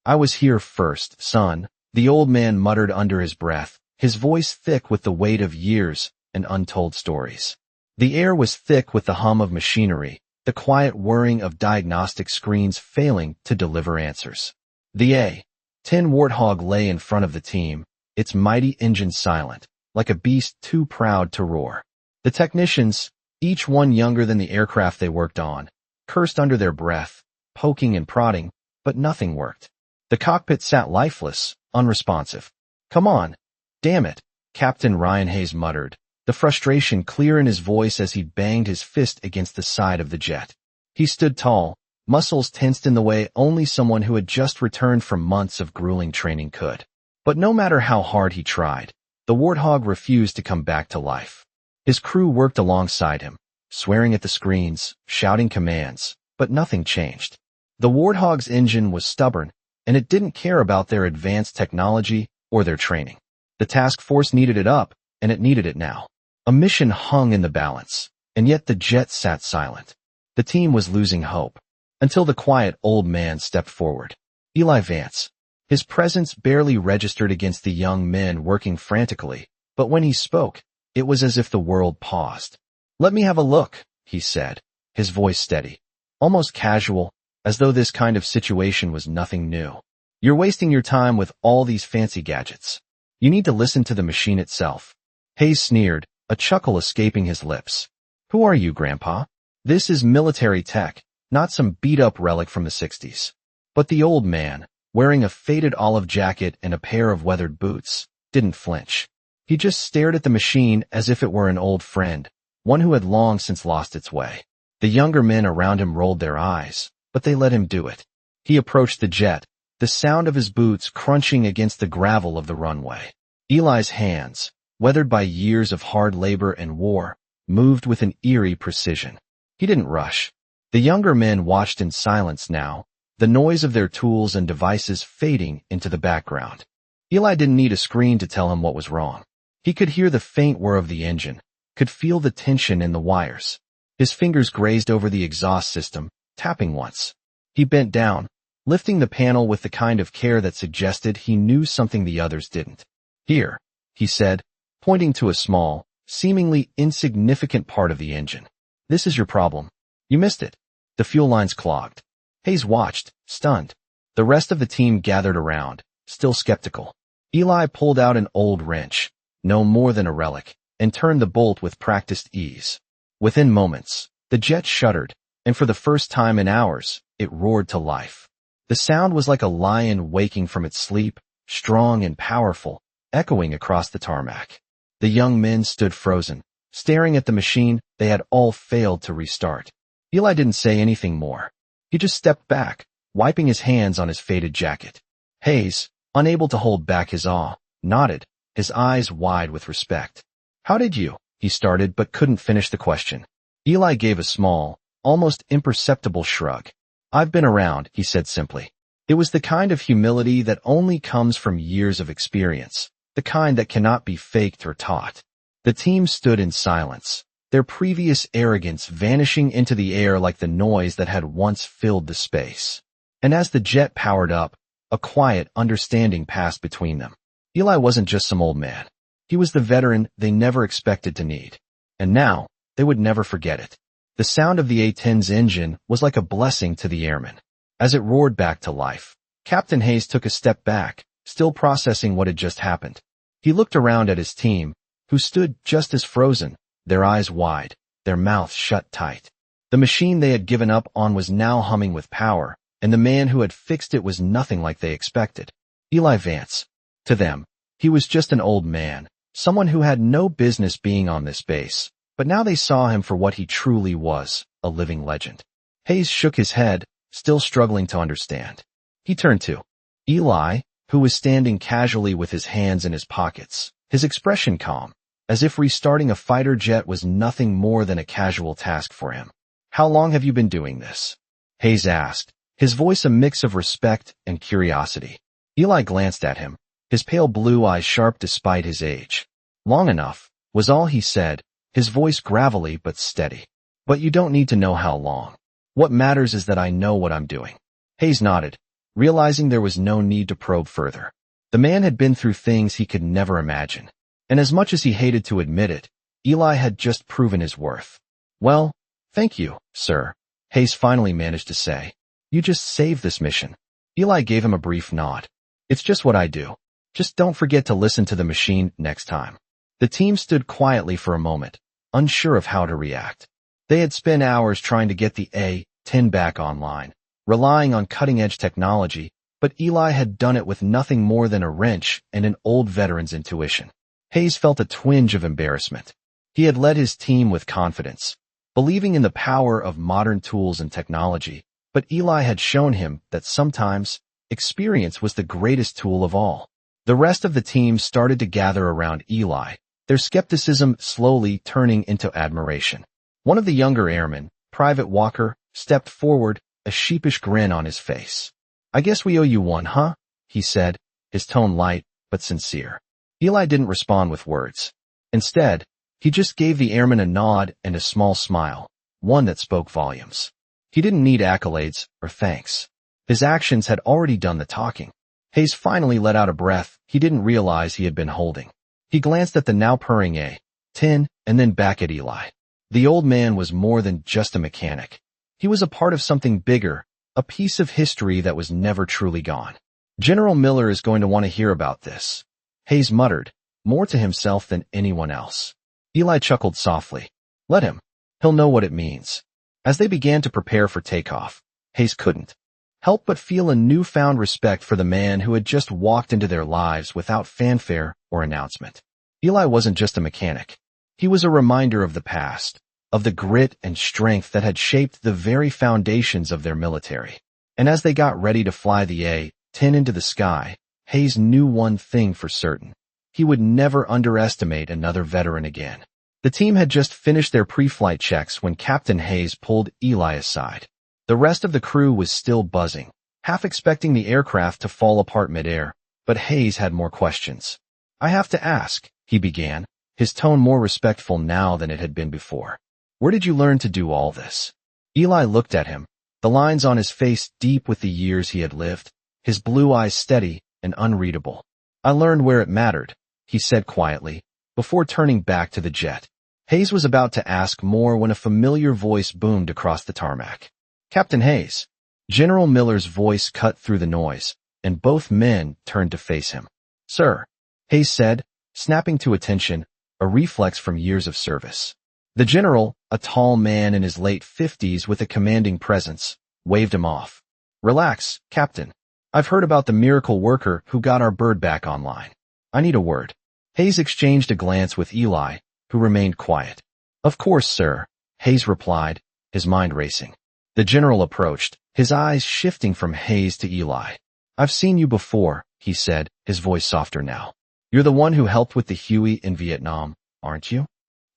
I was here first, son, the old man muttered under his breath, his voice thick with the weight of years and untold stories. The air was thick with the hum of machinery, the quiet whirring of diagnostic screens failing to deliver answers. The A-10 Warthog lay in front of the team, its mighty engine silent, like a beast too proud to roar. The technicians, each one younger than the aircraft they worked on, cursed under their breath, poking and prodding, but nothing worked. The cockpit sat lifeless, unresponsive. "Come on, damn it," Captain Ryan Hayes muttered, the frustration clear in his voice as he banged his fist against the side of the jet. He stood tall, muscles tensed in the way only someone who had just returned from months of grueling training could. But no matter how hard he tried, the Warthog refused to come back to life. His crew worked alongside him, swearing at the screens, shouting commands, but nothing changed. The Warthog's engine was stubborn, and it didn't care about their advanced technology or their training. The task force needed it up, and it needed it now. A mission hung in the balance, and yet the jet sat silent. The team was losing hope, until the quiet old man stepped forward. Eli Vance. His presence barely registered against the young men working frantically, but when he spoke, it was as if the world paused. "Let me have a look," he said, his voice steady, almost casual, as though this kind of situation was nothing new. "You're wasting your time with all these fancy gadgets. You need to listen to the machine itself." Hayes sneered, a chuckle escaping his lips. "Who are you, Grandpa? This is military tech, not some beat-up relic from the 60s. But the old man, wearing a faded olive jacket and a pair of weathered boots, didn't flinch. He just stared at the machine as if it were an old friend, one who had long since lost its way. The younger men around him rolled their eyes, but they let him do it. He approached the jet, the sound of his boots crunching against the gravel of the runway. Eli's hands, weathered by years of hard labor and war, moved with an eerie precision. He didn't rush. The younger men watched in silence now, the noise of their tools and devices fading into the background. Eli didn't need a screen to tell him what was wrong. He could hear the faint whir of the engine, could feel the tension in the wires. His fingers grazed over the exhaust system, tapping once. He bent down, lifting the panel with the kind of care that suggested he knew something the others didn't. "Here," he said, pointing to a small, seemingly insignificant part of the engine. "This is your problem. You missed it. The fuel line's clogged." Hayes watched, stunned. The rest of the team gathered around, still skeptical. Eli pulled out an old wrench, no more than a relic, and turned the bolt with practiced ease. Within moments, the jet shuddered, and for the first time in hours, it roared to life. The sound was like a lion waking from its sleep, strong and powerful, echoing across the tarmac. The young men stood frozen, staring at the machine they had all failed to restart. Eli didn't say anything more. He just stepped back, wiping his hands on his faded jacket. Hayes, unable to hold back his awe, nodded, his eyes wide with respect. "How did you?" he started but couldn't finish the question. Eli gave a small, almost imperceptible shrug. "I've been around," he said simply. It was the kind of humility that only comes from years of experience, the kind that cannot be faked or taught. The team stood in silence, their previous arrogance vanishing into the air like the noise that had once filled the space. And as the jet powered up, a quiet understanding passed between them. Eli wasn't just some old man. He was the veteran they never expected to need. And now, they would never forget it. The sound of the A-10's engine was like a blessing to the airmen. As it roared back to life, Captain Hayes took a step back, still processing what had just happened. He looked around at his team, who stood just as frozen, their eyes wide, their mouths shut tight. The machine they had given up on was now humming with power, and the man who had fixed it was nothing like they expected. Eli Vance. To them, he was just an old man, someone who had no business being on this base, but now they saw him for what he truly was, a living legend. Hayes shook his head, still struggling to understand. He turned to Eli, who was standing casually with his hands in his pockets, his expression calm, as if restarting a fighter jet was nothing more than a casual task for him. "How long have you been doing this?" Hayes asked, his voice a mix of respect and curiosity. Eli glanced at him, his pale blue eyes sharp despite his age. "Long enough," was all he said, his voice gravelly but steady. "But you don't need to know how long. What matters is that I know what I'm doing." Hayes nodded, realizing there was no need to probe further. The man had been through things he could never imagine. And as much as he hated to admit it, Eli had just proven his worth. Well, thank you, sir, Hayes finally managed to say. You just saved this mission. Eli gave him a brief nod. It's just what I do. Just don't forget to listen to the machine next time. The team stood quietly for a moment, unsure of how to react. They had spent hours trying to get the A-10 back online, relying on cutting-edge technology, but Eli had done it with nothing more than a wrench and an old veteran's intuition. Hayes felt a twinge of embarrassment. He had led his team with confidence, believing in the power of modern tools and technology, but Eli had shown him that sometimes experience was the greatest tool of all. The rest of the team started to gather around Eli, their skepticism slowly turning into admiration. One of the younger airmen, Private Walker, stepped forward, a sheepish grin on his face. I guess we owe you one, huh? He said, his tone light but sincere. Eli didn't respond with words. Instead, he just gave the airman a nod and a small smile, one that spoke volumes. He didn't need accolades or thanks. His actions had already done the talking. Hayes finally let out a breath he didn't realize he had been holding. He glanced at the now purring A-10 and then back at Eli. The old man was more than just a mechanic. He was a part of something bigger, a piece of history that was never truly gone. General Miller is going to want to hear about this, Hayes muttered, more to himself than anyone else. Eli chuckled softly. Let him. He'll know what it means. As they began to prepare for takeoff, Hayes couldn't help but feel a newfound respect for the man who had just walked into their lives without fanfare or announcement. Eli wasn't just a mechanic. He was a reminder of the past, of the grit and strength that had shaped the very foundations of their military. And as they got ready to fly the A-10 into the sky, Hayes knew one thing for certain. He would never underestimate another veteran again. The team had just finished their pre-flight checks when Captain Hayes pulled Eli aside. The rest of the crew was still buzzing, half expecting the aircraft to fall apart midair, but Hayes had more questions. I have to ask, he began, his tone more respectful now than it had been before. Where did you learn to do all this? Eli looked at him, the lines on his face deep with the years he had lived, his blue eyes steady and unreadable. I learned where it mattered, he said quietly, before turning back to the jet. Hayes was about to ask more when a familiar voice boomed across the tarmac. Captain Hayes. General Miller's voice cut through the noise, and both men turned to face him. Sir, Hayes said, snapping to attention, a reflex from years of service. The general, a tall man in his late 50s with a commanding presence, waved him off. Relax, Captain. I've heard about the miracle worker who got our bird back online. I need a word. Hayes exchanged a glance with Eli, who remained quiet. Of course, sir, Hayes replied, his mind racing. The general approached, his eyes shifting from Hayes to Eli. I've seen you before, he said, his voice softer now. You're the one who helped with the Huey in Vietnam, aren't you?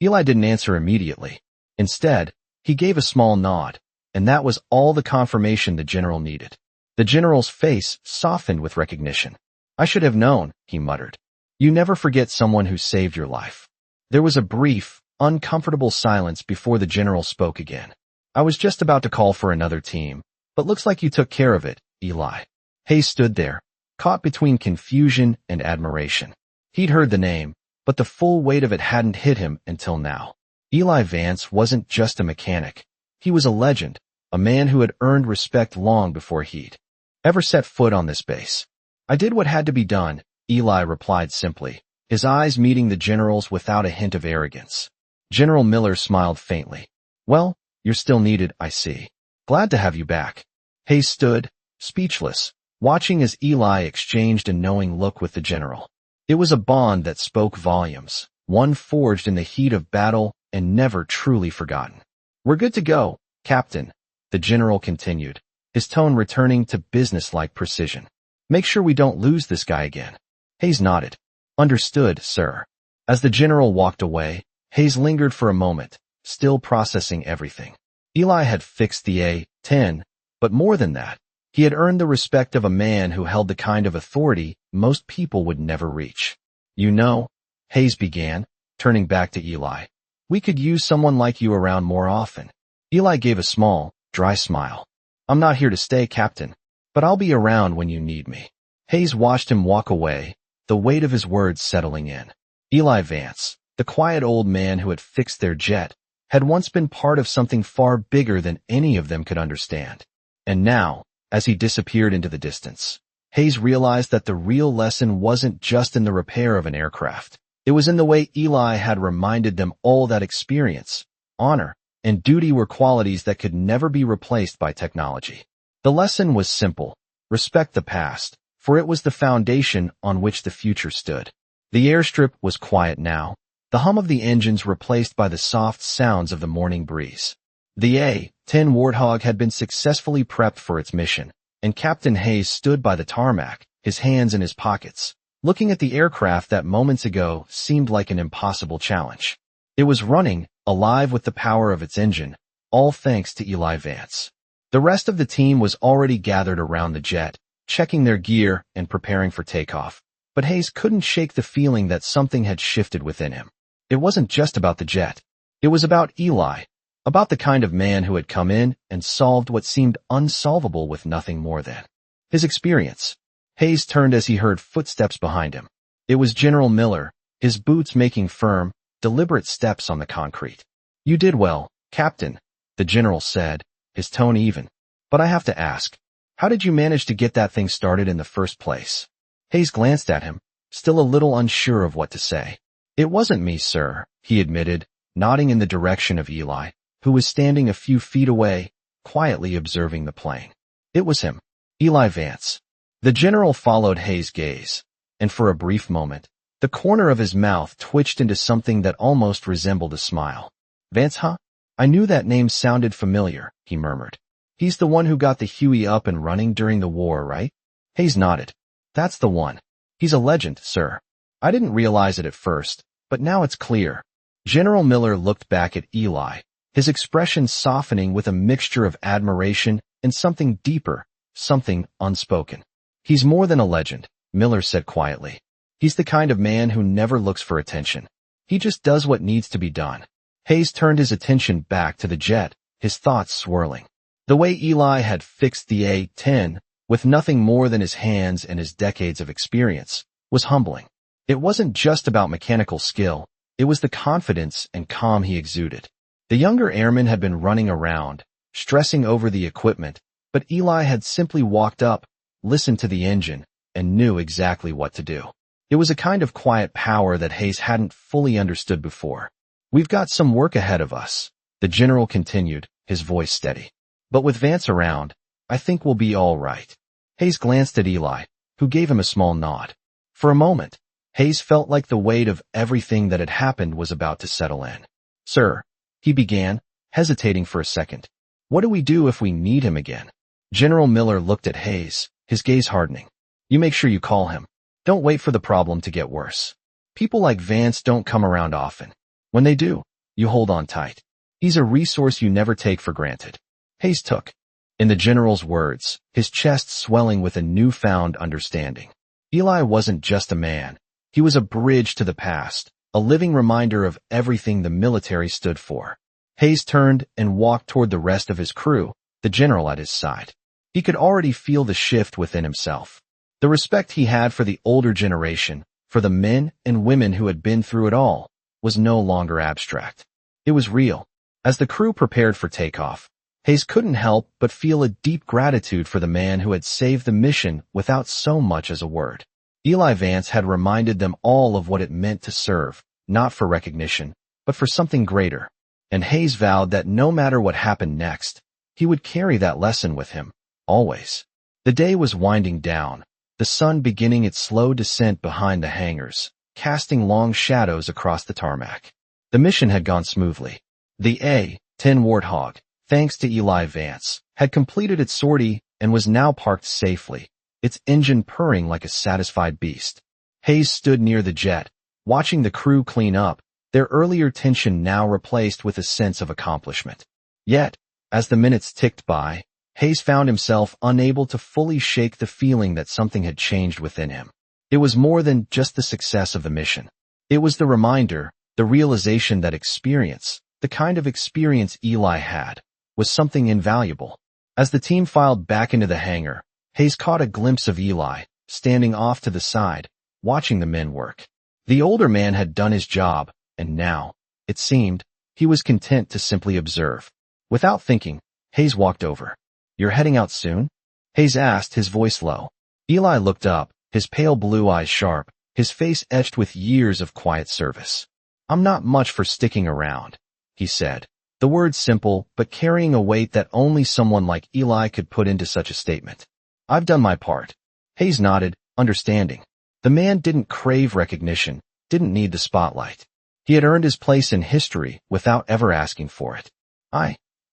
Eli didn't answer immediately. Instead, he gave a small nod, and that was all the confirmation the general needed. The general's face softened with recognition. I should have known, he muttered. You never forget someone who saved your life. There was a brief, uncomfortable silence before the general spoke again. I was just about to call for another team, but looks like you took care of it, Eli. Hayes stood there, caught between confusion and admiration. He'd heard the name, but the full weight of it hadn't hit him until now. Eli Vance wasn't just a mechanic. He was a legend, a man who had earned respect long before he'd ever set foot on this base. I did what had to be done, Eli replied simply, his eyes meeting the general's without a hint of arrogance. General Miller smiled faintly. Well, you're still needed, I see. Glad to have you back. Hayes stood, speechless, watching as Eli exchanged a knowing look with the general. It was a bond that spoke volumes, one forged in the heat of battle and never truly forgotten. We're good to go, Captain, the general continued, his tone returning to business-like precision. Make sure we don't lose this guy again. Hayes nodded. Understood, sir. As the general walked away, Hayes lingered for a moment, still processing everything. Eli had fixed the A-10, but more than that, he had earned the respect of a man who held the kind of authority most people would never reach. You know, Hayes began, turning back to Eli. We could use someone like you around more often. Eli gave a small, dry smile. I'm not here to stay, Captain. but I'll be around when you need me." Hayes watched him walk away, the weight of his words settling in. Eli Vance, the quiet old man who had fixed their jet, had once been part of something far bigger than any of them could understand. And now, as he disappeared into the distance, Hayes realized that the real lesson wasn't just in the repair of an aircraft. It was in the way Eli had reminded them all that experience, honor, and duty were qualities that could never be replaced by technology. The lesson was simple: respect the past, for it was the foundation on which the future stood. The airstrip was quiet now, the hum of the engines replaced by the soft sounds of the morning breeze. The A-10 Warthog had been successfully prepped for its mission, and Captain Hayes stood by the tarmac, his hands in his pockets, looking at the aircraft that moments ago seemed like an impossible challenge. It was running, alive with the power of its engine, all thanks to Eli Vance. The rest of the team was already gathered around the jet, checking their gear and preparing for takeoff, but Hayes couldn't shake the feeling that something had shifted within him. It wasn't just about the jet. It was about Eli, about the kind of man who had come in and solved what seemed unsolvable with nothing more than his experience. Hayes turned as he heard footsteps behind him. It was General Miller, his boots making firm, deliberate steps on the concrete. "You did well, Captain," the general said, his tone even. "But I have to ask, how did you manage to get that thing started in the first place?" Hayes glanced at him, still a little unsure of what to say. "It wasn't me, sir," he admitted, nodding in the direction of Eli, who was standing a few feet away, quietly observing the plane. "It was him, Eli Vance." The general followed Hayes' gaze, and for a brief moment, the corner of his mouth twitched into something that almost resembled a smile. "Vance, huh? I knew that name sounded familiar," he murmured. "He's the one who got the Huey up and running during the war, right?" Hayes nodded. "That's the one. He's a legend, sir. I didn't realize it at first, but now it's clear." General Miller looked back at Eli, his expression softening with a mixture of admiration and something deeper, something unspoken. "He's more than a legend," Miller said quietly. "He's the kind of man who never looks for attention. He just does what needs to be done." Hayes turned his attention back to the jet, his thoughts swirling. The way Eli had fixed the A-10, with nothing more than his hands and his decades of experience, was humbling. It wasn't just about mechanical skill, it was the confidence and calm he exuded. The younger airmen had been running around, stressing over the equipment, but Eli had simply walked up, listened to the engine, and knew exactly what to do. It was a kind of quiet power that Hayes hadn't fully understood before. "We've got some work ahead of us," the general continued, his voice steady. "But with Vance around, I think we'll be all right." Hayes glanced at Eli, who gave him a small nod. For a moment, Hayes felt like the weight of everything that had happened was about to settle in. "Sir," he began, hesitating for a second. "What do we do if we need him again?" General Miller looked at Hayes, his gaze hardening. "You make sure you call him. Don't wait for the problem to get worse. People like Vance don't come around often. When they do, you hold on tight. He's a resource you never take for granted." Hayes took, in the general's words, his chest swelling with a newfound understanding. Eli wasn't just a man. He was a bridge to the past, a living reminder of everything the military stood for. Hayes turned and walked toward the rest of his crew, the general at his side. He could already feel the shift within himself. The respect he had for the older generation, for the men and women who had been through it all, was no longer abstract. It was real. As the crew prepared for takeoff, Hayes couldn't help but feel a deep gratitude for the man who had saved the mission without so much as a word. Eli Vance had reminded them all of what it meant to serve, not for recognition, but for something greater. And Hayes vowed that no matter what happened next, he would carry that lesson with him, always. The day was winding down, the sun beginning its slow descent behind the hangars, casting long shadows across the tarmac. The mission had gone smoothly. The A-10 Warthog, thanks to Eli Vance, had completed its sortie and was now parked safely, its engine purring like a satisfied beast. Hayes stood near the jet, watching the crew clean up, their earlier tension now replaced with a sense of accomplishment. Yet, as the minutes ticked by, Hayes found himself unable to fully shake the feeling that something had changed within him. It was more than just the success of the mission. It was the reminder, the realization that experience, the kind of experience Eli had, was something invaluable. As the team filed back into the hangar, Hayes caught a glimpse of Eli, standing off to the side, watching the men work. The older man had done his job, and now, it seemed, he was content to simply observe. Without thinking, Hayes walked over. "You're heading out soon?" Hayes asked, his voice low. Eli looked up, his pale blue eyes sharp, his face etched with years of quiet service. "I'm not much for sticking around," he said. The words simple, but carrying a weight that only someone like Eli could put into such a statement. "I've done my part." Hayes nodded, understanding. The man didn't crave recognition, didn't need the spotlight. He had earned his place in history without ever asking for it.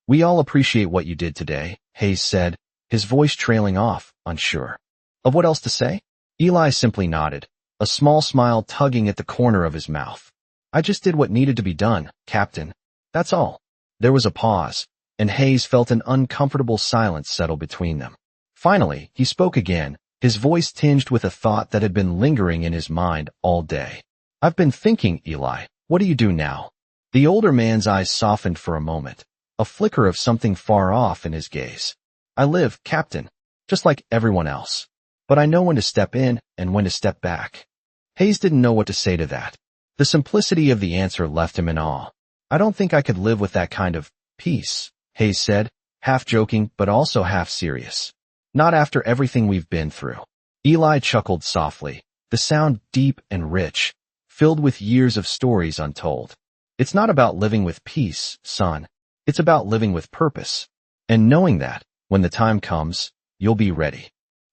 We all appreciate what you did today," Hayes said, his voice trailing off, unsure. Of what else to say? Eli simply nodded, a small smile tugging at the corner of his mouth. "I just did what needed to be done, Captain. That's all." There was a pause, and Hayes felt an uncomfortable silence settle between them. Finally, he spoke again, his voice tinged with a thought that had been lingering in his mind all day. "I've been thinking, Eli, what do you do now?" The older man's eyes softened for a moment, a flicker of something far off in his gaze. "I live, Captain, just like everyone else. But I know when to step in and when to step back." Hayes didn't know what to say to that. The simplicity of the answer left him in awe. "I don't think I could live with that kind of peace," Hayes said, half joking but also half serious. "Not after everything we've been through." Eli chuckled softly, the sound deep and rich, filled with years of stories untold. "It's not about living with peace, son. It's about living with purpose. And knowing that, when the time comes, you'll be ready."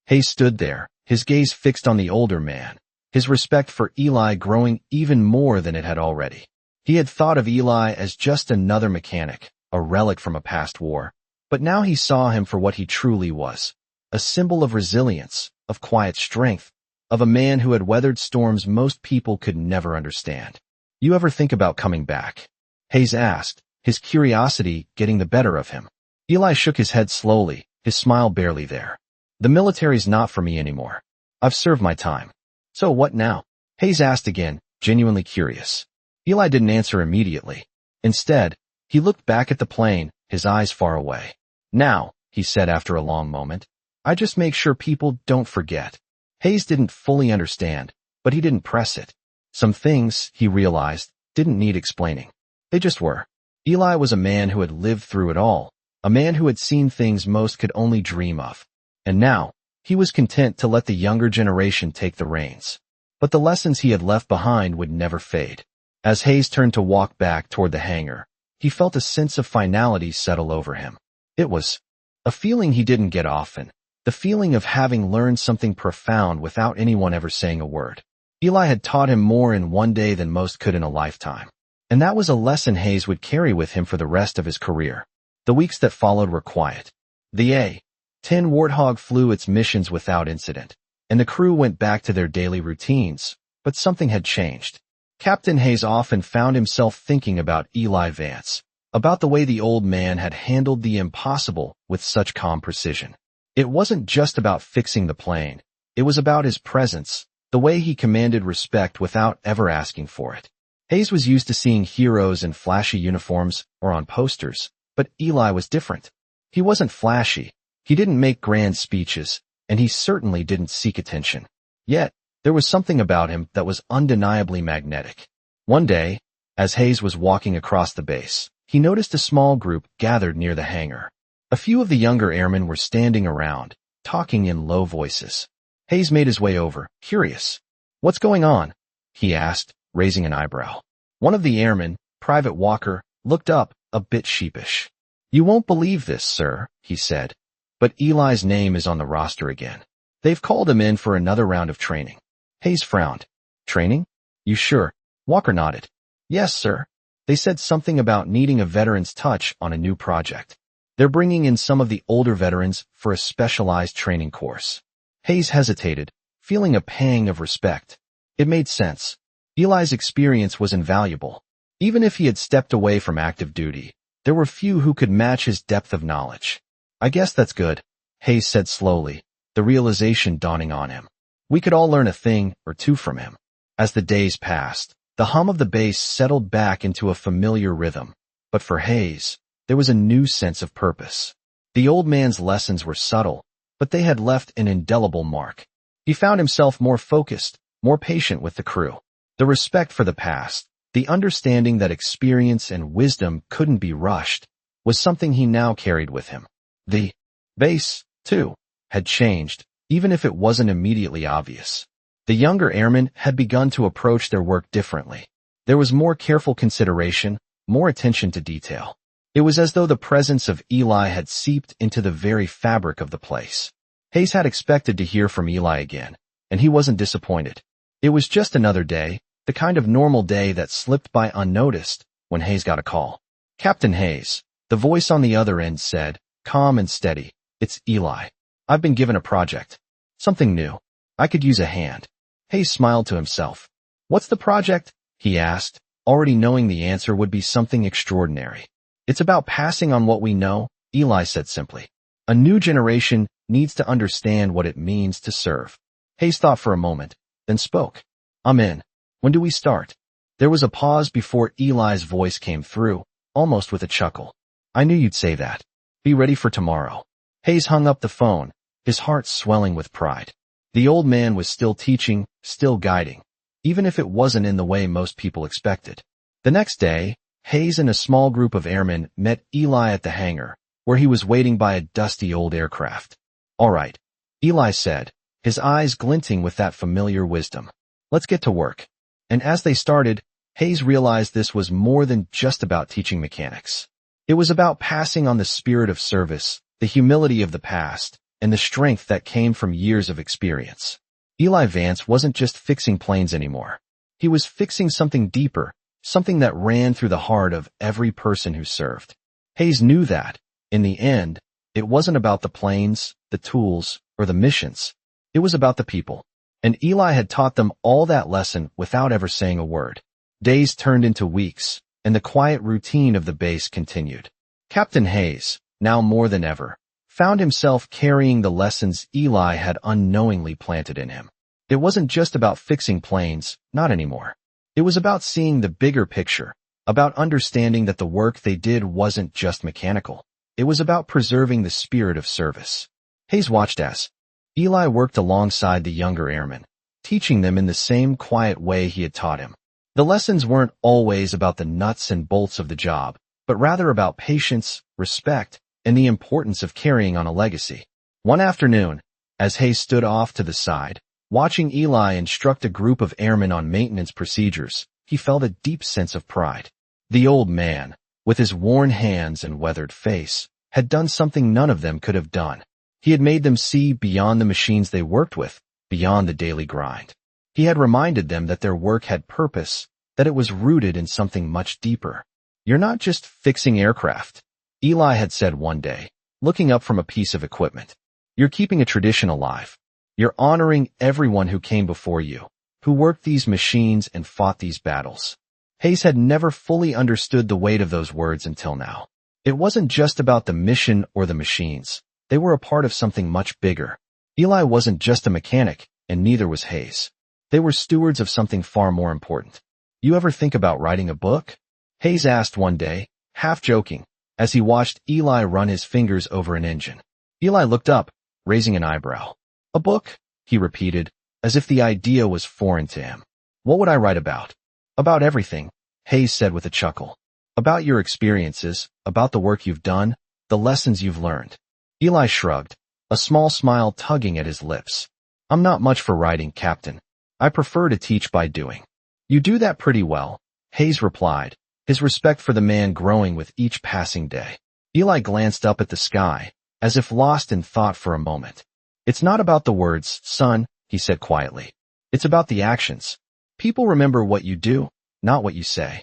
Hayes stood there, his gaze fixed on the older man, his respect for Eli growing even more than it had already. He had thought of Eli as just another mechanic, a relic from a past war, but now he saw him for what he truly was, a symbol of resilience, of quiet strength, of a man who had weathered storms most people could never understand. "You ever think about coming back?" Hayes asked, his curiosity getting the better of him. Eli shook his head slowly, his smile barely there. "The military's not for me anymore. I've served my time." "So what now?" Hayes asked again, genuinely curious. Eli didn't answer immediately. Instead, he looked back at the plane, his eyes far away. "Now," he said after a long moment, "I just make sure people don't forget." Hayes didn't fully understand, but he didn't press it. Some things, he realized, didn't need explaining. They just were. Eli was a man who had lived through it all, a man who had seen things most could only dream of. And now, he was content to let the younger generation take the reins. But the lessons he had left behind would never fade. As Hayes turned to walk back toward the hangar, he felt a sense of finality settle over him. It was a feeling he didn't get often, the feeling of having learned something profound without anyone ever saying a word. Eli had taught him more in one day than most could in a lifetime. And that was a lesson Hayes would carry with him for the rest of his career. The weeks that followed were quiet. The A-10 Warthog flew its missions without incident, and the crew went back to their daily routines, but something had changed. Captain Hayes often found himself thinking about Eli Vance, about the way the old man had handled the impossible with such calm precision. It wasn't just about fixing the plane. It was about his presence, the way he commanded respect without ever asking for it. Hayes was used to seeing heroes in flashy uniforms or on posters, but Eli was different. He wasn't flashy, he didn't make grand speeches, and he certainly didn't seek attention. Yet, there was something about him that was undeniably magnetic. One day, as Hayes was walking across the base, he noticed a small group gathered near the hangar. A few of the younger airmen were standing around, talking in low voices. Hayes made his way over, curious. "What's going on?" he asked, raising an eyebrow. One of the airmen, Private Walker, looked up, a bit sheepish. "You won't believe this, sir," he said, "but Eli's name is on the roster again. They've called him in for another round of training." Hayes frowned. "Training? You sure?" Walker nodded. "Yes, sir. They said something about needing a veteran's touch on a new project. They're bringing in some of the older veterans for a specialized training course." Hayes hesitated, feeling a pang of respect. It made sense. Eli's experience was invaluable. Even if he had stepped away from active duty, there were few who could match his depth of knowledge. "I guess that's good," Hayes said slowly, the realization dawning on him. We could all learn a thing or two from him. As the days passed, the hum of the bass settled back into a familiar rhythm, but for Hayes, there was a new sense of purpose. The old man's lessons were subtle, but they had left an indelible mark. He found himself more focused, more patient with the crew. The respect for the past, the understanding that experience and wisdom couldn't be rushed, was something he now carried with him. The base, too, had changed, even if it wasn't immediately obvious. The younger airmen had begun to approach their work differently. There was more careful consideration, more attention to detail. It was as though the presence of Eli had seeped into the very fabric of the place. Hayes had expected to hear from Eli again, and he wasn't disappointed. It was just another day, the kind of normal day that slipped by unnoticed, when Hayes got a call. "Captain Hayes," the voice on the other end said, calm and steady. "It's Eli. I've been given a project. Something new. I could use a hand." Hayes smiled to himself. "What's the project?" he asked, already knowing the answer would be something extraordinary. "It's about passing on what we know," Eli said simply. "A new generation needs to understand what it means to serve." Hayes thought for a moment, then spoke. "I'm in. When do we start?" There was a pause before Eli's voice came through, almost with a chuckle. "I knew you'd say that. Be ready for tomorrow." Hayes hung up the phone, his heart swelling with pride. The old man was still teaching, still guiding, even if it wasn't in the way most people expected. The next day, Hayes and a small group of airmen met Eli at the hangar, where he was waiting by a dusty old aircraft. "All right," Eli said, his eyes glinting with that familiar wisdom. "Let's get to work." And as they started, Hayes realized this was more than just about teaching mechanics. It was about passing on the spirit of service, the humility of the past, and the strength that came from years of experience. Eli Vance wasn't just fixing planes anymore. He was fixing something deeper, something that ran through the heart of every person who served. Hayes knew that, in the end, it wasn't about the planes, the tools, or the missions. It was about the people. And Eli had taught them all that lesson without ever saying a word. Days turned into weeks, and the quiet routine of the base continued. Captain Hayes, now more than ever, found himself carrying the lessons Eli had unknowingly planted in him. It wasn't just about fixing planes, not anymore. It was about seeing the bigger picture, about understanding that the work they did wasn't just mechanical. It was about preserving the spirit of service. Hayes watched as Eli worked alongside the younger airmen, teaching them in the same quiet way he had taught him. The lessons weren't always about the nuts and bolts of the job, but rather about patience, respect, and the importance of carrying on a legacy. One afternoon, as Hayes stood off to the side, watching Eli instruct a group of airmen on maintenance procedures, he felt a deep sense of pride. The old man, with his worn hands and weathered face, had done something none of them could have done. He had made them see beyond the machines they worked with, beyond the daily grind. He had reminded them that their work had purpose, that it was rooted in something much deeper. "You're not just fixing aircraft," Eli had said one day, looking up from a piece of equipment. "You're keeping a tradition alive. You're honoring everyone who came before you, who worked these machines and fought these battles." Hayes had never fully understood the weight of those words until now. It wasn't just about the mission or the machines. They were a part of something much bigger. Eli wasn't just a mechanic, and neither was Hayes. They were stewards of something far more important. "You ever think about writing a book?" Hayes asked one day, half joking, as he watched Eli run his fingers over an engine. Eli looked up, raising an eyebrow. "A book?" he repeated, as if the idea was foreign to him. "What would I write about?" "About everything," Hayes said with a chuckle. "About your experiences, about the work you've done, the lessons you've learned." Eli shrugged, a small smile tugging at his lips. "I'm not much for writing, Captain. I prefer to teach by doing." "You do that pretty well," Hayes replied, his respect for the man growing with each passing day. Eli glanced up at the sky, as if lost in thought for a moment. "It's not about the words, son," he said quietly. "It's about the actions. People remember what you do, not what you say."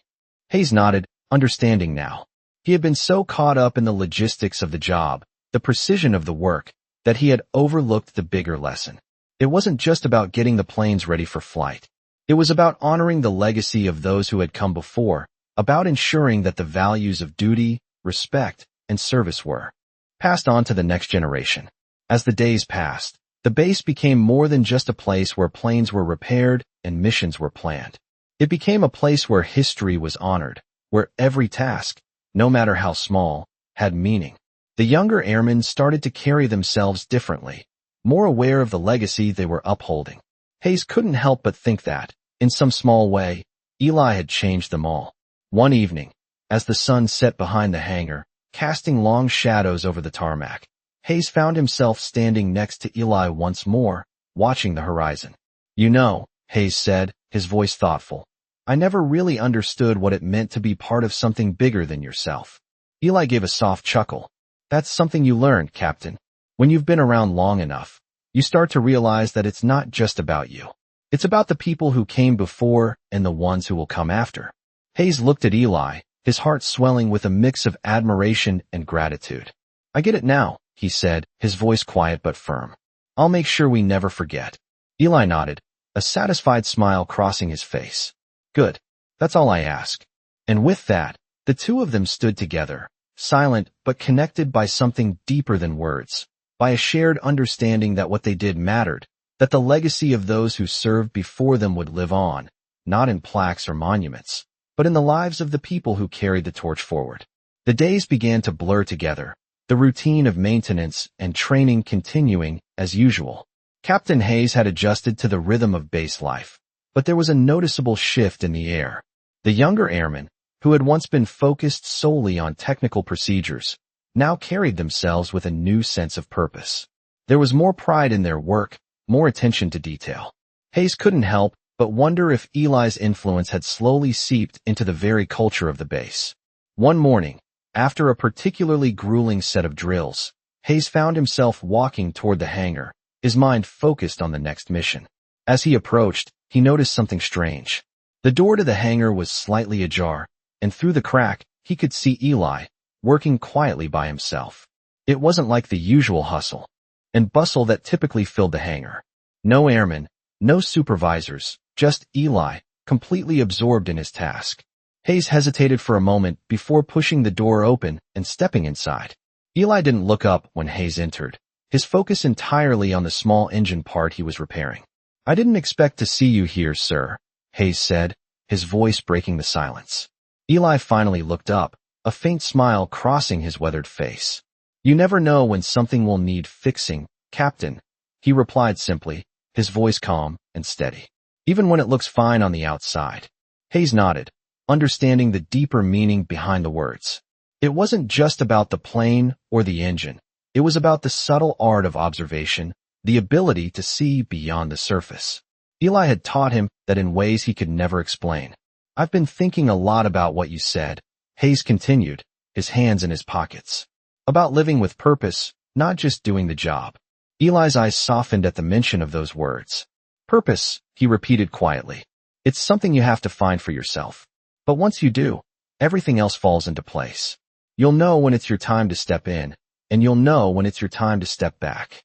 Hayes nodded, understanding now. He had been so caught up in the logistics of the job, the precision of the work, that he had overlooked the bigger lesson. It wasn't just about getting the planes ready for flight. It was about honoring the legacy of those who had come before, about ensuring that the values of duty, respect, and service were passed on to the next generation. As the days passed, the base became more than just a place where planes were repaired and missions were planned. It became a place where history was honored, where every task, no matter how small, had meaning. The younger airmen started to carry themselves differently, more aware of the legacy they were upholding. Hayes couldn't help but think that, in some small way, Eli had changed them all. One evening, as the sun set behind the hangar, casting long shadows over the tarmac, Hayes found himself standing next to Eli once more, watching the horizon. "You know," Hayes said, his voice thoughtful, "I never really understood what it meant to be part of something bigger than yourself." Eli gave a soft chuckle. "That's something you learned, Captain. When you've been around long enough, you start to realize that it's not just about you. It's about the people who came before and the ones who will come after." Hayes looked at Eli, his heart swelling with a mix of admiration and gratitude. "I get it now," he said, his voice quiet but firm. "I'll make sure we never forget." Eli nodded, a satisfied smile crossing his face. "Good. That's all I ask." And with that, the two of them stood together, silent but connected by something deeper than words, by a shared understanding that what they did mattered, that the legacy of those who served before them would live on, not in plaques or monuments, but in the lives of the people who carried the torch forward. The days began to blur together, the routine of maintenance and training continuing as usual. Captain Hayes had adjusted to the rhythm of base life, but there was a noticeable shift in the air. The younger airmen, who had once been focused solely on technical procedures, now carried themselves with a new sense of purpose. There was more pride in their work, more attention to detail. Hayes couldn't help but wonder if Eli's influence had slowly seeped into the very culture of the base. One morning, after a particularly grueling set of drills, Hayes found himself walking toward the hangar, his mind focused on the next mission. As he approached, he noticed something strange. The door to the hangar was slightly ajar, and through the crack, he could see Eli, working quietly by himself. It wasn't like the usual hustle and bustle that typically filled the hangar. No airmen, no supervisors, just Eli, completely absorbed in his task. Hayes hesitated for a moment before pushing the door open and stepping inside. Eli didn't look up when Hayes entered, his focus entirely on the small engine part he was repairing. "I didn't expect to see you here, sir," Hayes said, his voice breaking the silence. Eli finally looked up, a faint smile crossing his weathered face. "You never know when something will need fixing, Captain," he replied simply, his voice calm and steady. "Even when it looks fine on the outside." Hayes nodded, understanding the deeper meaning behind the words. It wasn't just about the plane or the engine. It was about the subtle art of observation, the ability to see beyond the surface. Eli had taught him that in ways he could never explain. "I've been thinking a lot about what you said," Hayes continued, his hands in his pockets. "About living with purpose, not just doing the job." Eli's eyes softened at the mention of those words. "Purpose," he repeated quietly. "It's something you have to find for yourself. But once you do, everything else falls into place. You'll know when it's your time to step in, and you'll know when it's your time to step back."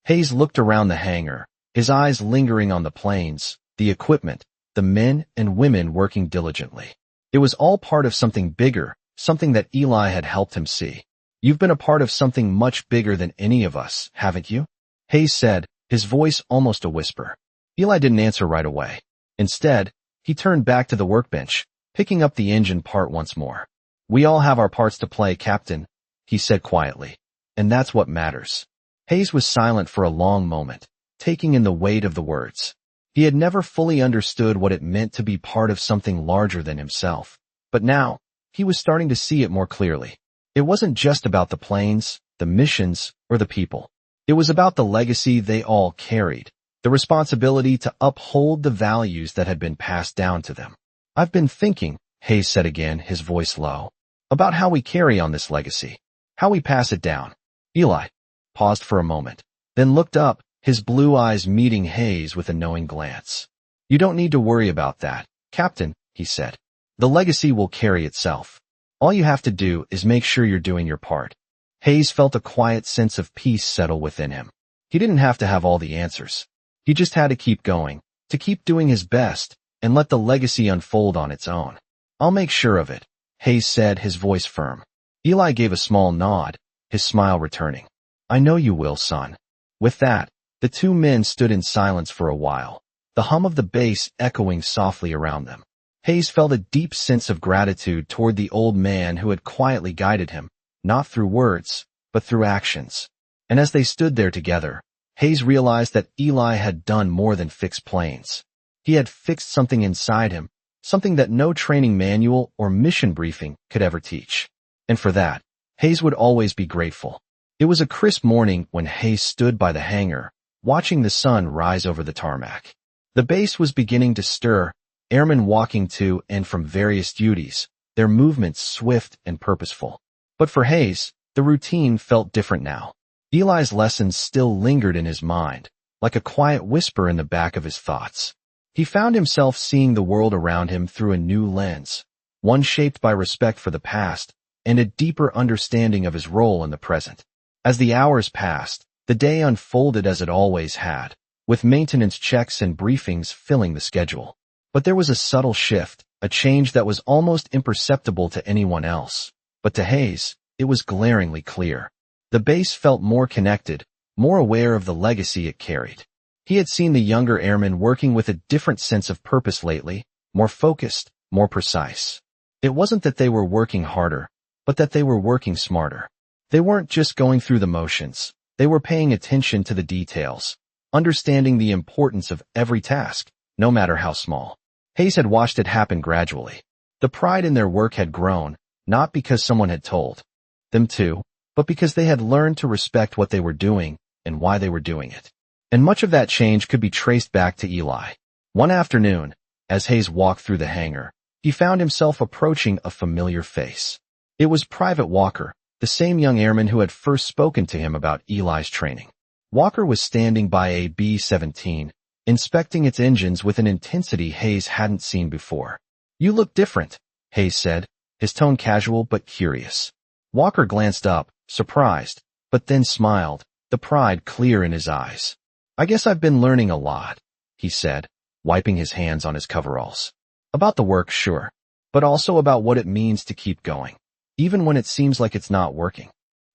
Hayes looked around the hangar, his eyes lingering on the planes, the equipment, the men and women working diligently. It was all part of something bigger, something that Eli had helped him see. "You've been a part of something much bigger than any of us, haven't you?" Hayes said, his voice almost a whisper. Eli didn't answer right away. Instead, he turned back to the workbench, picking up the engine part once more. "We all have our parts to play, Captain," he said quietly. "And that's what matters." Hayes was silent for a long moment, taking in the weight of the words. He had never fully understood what it meant to be part of something larger than himself. But now, he was starting to see it more clearly. It wasn't just about the planes, the missions, or the people. It was about the legacy they all carried, the responsibility to uphold the values that had been passed down to them. "I've been thinking," Hayes said again, his voice low, "about how we carry on this legacy, how we pass it down." Eli paused for a moment, then looked up, his blue eyes meeting Hayes with a knowing glance. "You don't need to worry about that, Captain," he said. "The legacy will carry itself. All you have to do is make sure you're doing your part." Hayes felt a quiet sense of peace settle within him. He didn't have to have all the answers. He just had to keep going, to keep doing his best, and let the legacy unfold on its own. "I'll make sure of it," Hayes said, his voice firm. Eli gave a small nod, his smile returning. "I know you will, son." With that, the two men stood in silence for a while, the hum of the bass echoing softly around them. Hayes felt a deep sense of gratitude toward the old man who had quietly guided him, not through words, but through actions. And as they stood there together, Hayes realized that Eli had done more than fix planes. He had fixed something inside him, something that no training manual or mission briefing could ever teach. And for that, Hayes would always be grateful. It was a crisp morning when Hayes stood by the hangar, watching the sun rise over the tarmac. The base was beginning to stir, airmen walking to and from various duties, their movements swift and purposeful. But for Hayes, the routine felt different now. Eli's lessons still lingered in his mind, like a quiet whisper in the back of his thoughts. He found himself seeing the world around him through a new lens, one shaped by respect for the past and a deeper understanding of his role in the present. As the hours passed, the day unfolded as it always had, with maintenance checks and briefings filling the schedule. But there was a subtle shift, a change that was almost imperceptible to anyone else. But to Hayes, it was glaringly clear. The base felt more connected, more aware of the legacy it carried. He had seen the younger airmen working with a different sense of purpose lately, more focused, more precise. It wasn't that they were working harder, but that they were working smarter. They weren't just going through the motions. They were paying attention to the details, understanding the importance of every task, no matter how small. Hayes had watched it happen gradually. The pride in their work had grown, not because someone had told them to, but because they had learned to respect what they were doing and why they were doing it. And much of that change could be traced back to Eli. One afternoon, as Hayes walked through the hangar, he found himself approaching a familiar face. It was Private Walker, the same young airman who had first spoken to him about Eli's training. Walker was standing by a B-17, inspecting its engines with an intensity Hayes hadn't seen before. "You look different," Hayes said, his tone casual but curious. Walker glanced up, surprised, but then smiled, the pride clear in his eyes. "I guess I've been learning a lot," he said, wiping his hands on his coveralls. "About the work, sure, but also about what it means to keep going, even when it seems like it's not working."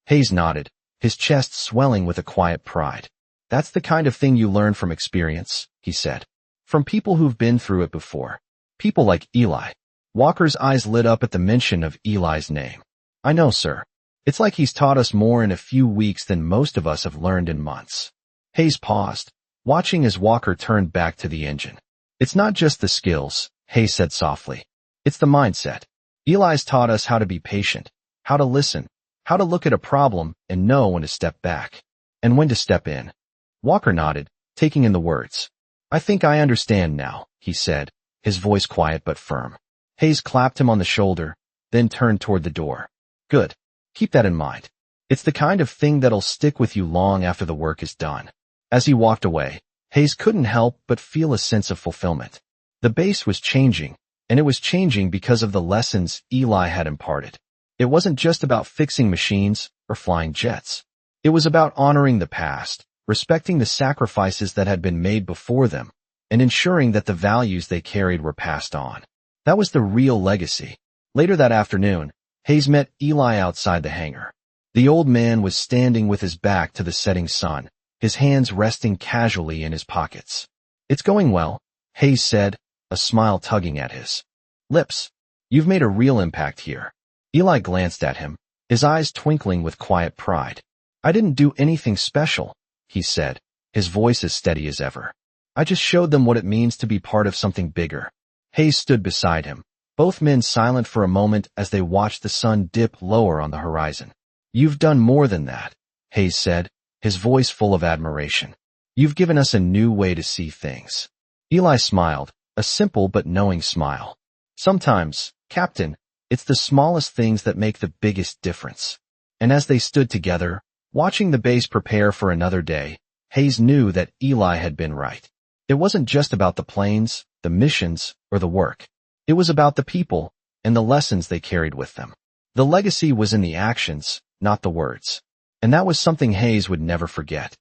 Hayes nodded, his chest swelling with a quiet pride. "That's the kind of thing you learn from experience," he said. "From people who've been through it before. People like Eli." Walker's eyes lit up at the mention of Eli's name. "I know, sir. It's like he's taught us more in a few weeks than most of us have learned in months." Hayes paused, watching as Walker turned back to the engine. "It's not just the skills," Hayes said softly. "It's the mindset. Eli's taught us how to be patient, how to listen, how to look at a problem and know when to step back, and when to step in." Walker nodded, taking in the words. "I think I understand now," he said, his voice quiet but firm. Hayes clapped him on the shoulder, then turned toward the door. "Good. Keep that in mind. It's the kind of thing that'll stick with you long after the work is done." As he walked away, Hayes couldn't help but feel a sense of fulfillment. The base was changing, and it was changing because of the lessons Eli had imparted. It wasn't just about fixing machines or flying jets. It was about honoring the past, respecting the sacrifices that had been made before them, and ensuring that the values they carried were passed on. That was the real legacy. Later that afternoon, Hayes met Eli outside the hangar. The old man was standing with his back to the setting sun, his hands resting casually in his pockets. "It's going well," Hayes said, a smile tugging at his lips. "You've made a real impact here." Eli glanced at him, his eyes twinkling with quiet pride. "I didn't do anything special," he said, his voice as steady as ever. "I just showed them what it means to be part of something bigger." Hayes stood beside him, both men silent for a moment as they watched the sun dip lower on the horizon. "You've done more than that," Hayes said, his voice full of admiration. "You've given us a new way to see things." Eli smiled, a simple but knowing smile. "Sometimes, Captain, it's the smallest things that make the biggest difference." And as they stood together, watching the base prepare for another day, Hayes knew that Eli had been right. It wasn't just about the planes, the missions, or the work. It was about the people and the lessons they carried with them. The legacy was in the actions, not the words. And that was something Hayes would never forget.